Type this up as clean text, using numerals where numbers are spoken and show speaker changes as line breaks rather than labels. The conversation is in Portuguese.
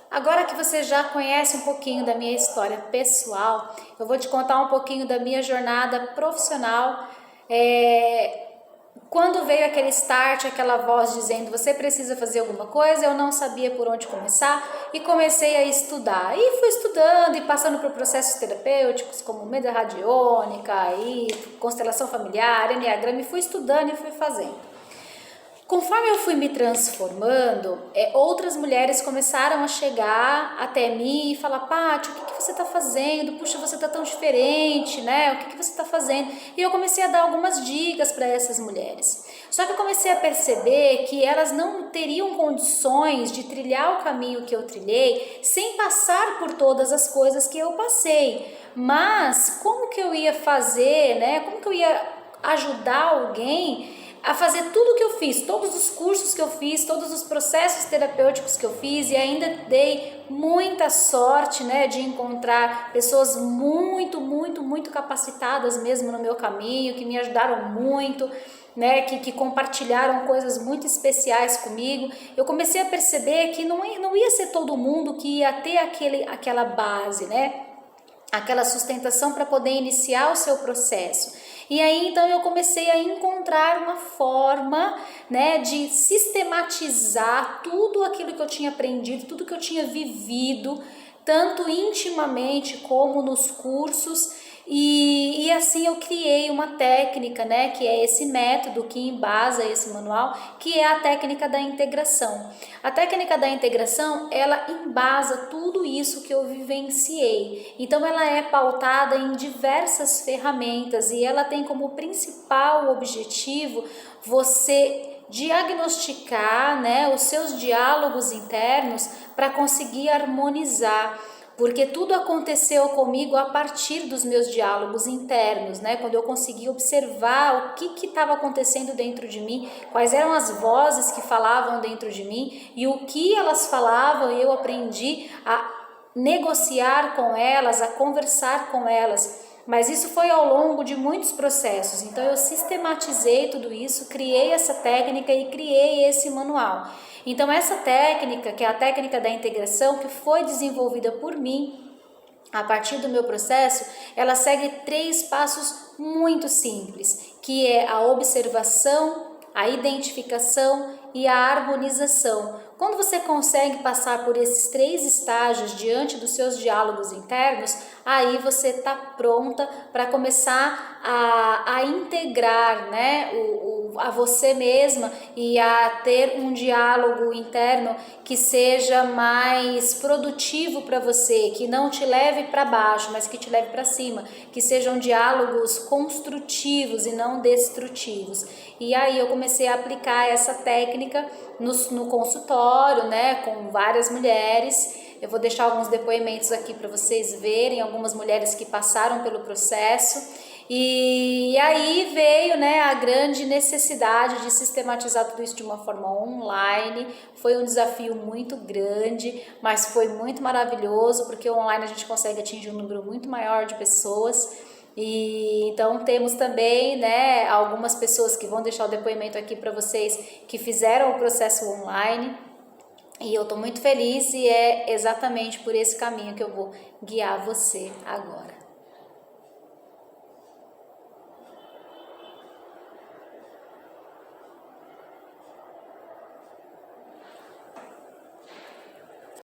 Agora que você já conhece um pouquinho da minha história pessoal, eu vou te contar um pouquinho da minha jornada profissional. Quando veio aquele start, aquela voz dizendo você precisa fazer alguma coisa, eu não sabia por onde começar e comecei a estudar. E fui estudando e passando por processos terapêuticos como mesa radiônica, e constelação familiar, enneagrama, e fui estudando e fui fazendo. Conforme eu fui me transformando, outras mulheres começaram a chegar até mim e falar: Paty, o que você está fazendo? Puxa, você está tão diferente, né? O que você está fazendo? E eu comecei a dar algumas dicas para essas mulheres. Só que eu comecei a perceber que elas não teriam condições de trilhar o caminho que eu trilhei sem passar por todas as coisas que eu passei. Mas como que eu ia fazer, né? Como que eu ia ajudar alguém a fazer tudo que eu fiz, todos os cursos que eu fiz, todos os processos terapêuticos que eu fiz, e ainda dei muita sorte, né, de encontrar pessoas muito capacitadas mesmo no meu caminho, que me ajudaram muito, né, que compartilharam coisas muito especiais comigo. Eu comecei a perceber que não ia ser todo mundo que ia ter aquela base, né, aquela sustentação para poder iniciar o seu processo. E aí então eu comecei a encontrar uma forma, né, de sistematizar tudo aquilo que eu tinha aprendido, tudo que eu tinha vivido, tanto intimamente como nos cursos. E assim eu criei uma técnica, né, que é esse método que embasa esse manual, que é a técnica da integração. A técnica da integração, ela embasa tudo isso que eu vivenciei. Então ela é pautada em diversas ferramentas e ela tem como principal objetivo você diagnosticar, né, os seus diálogos internos para conseguir harmonizar. Porque tudo aconteceu comigo a partir dos meus diálogos internos, né? Quando eu consegui observar o que estava acontecendo dentro de mim, quais eram as vozes que falavam dentro de mim e o que elas falavam, eu aprendi a negociar com elas, a conversar com elas. Mas isso foi ao longo de muitos processos, então eu sistematizei tudo isso, criei essa técnica e criei esse manual. Então essa técnica, que é a técnica da integração, que foi desenvolvida por mim a partir do meu processo, ela segue 3 passos muito simples, que é a observação, a identificação e a harmonização. Quando você consegue passar por esses 3 estágios diante dos seus diálogos internos, aí você está pronta para começar a integrar, né, a você mesma e a ter um diálogo interno que seja mais produtivo para você, que não te leve para baixo, mas que te leve para cima, que sejam diálogos construtivos e não destrutivos. E aí eu comecei a aplicar essa técnica no consultório, né, com várias mulheres. Eu vou deixar alguns depoimentos aqui para vocês verem, algumas mulheres que passaram pelo processo. E aí veio, né, a grande necessidade de sistematizar tudo isso de uma forma online. Foi um desafio muito grande, mas foi muito maravilhoso, porque online a gente consegue atingir um número muito maior de pessoas. E então temos também, né, algumas pessoas que vão deixar o depoimento aqui para vocês que fizeram o processo online. E eu estou muito feliz e é exatamente por esse caminho que eu vou guiar você agora.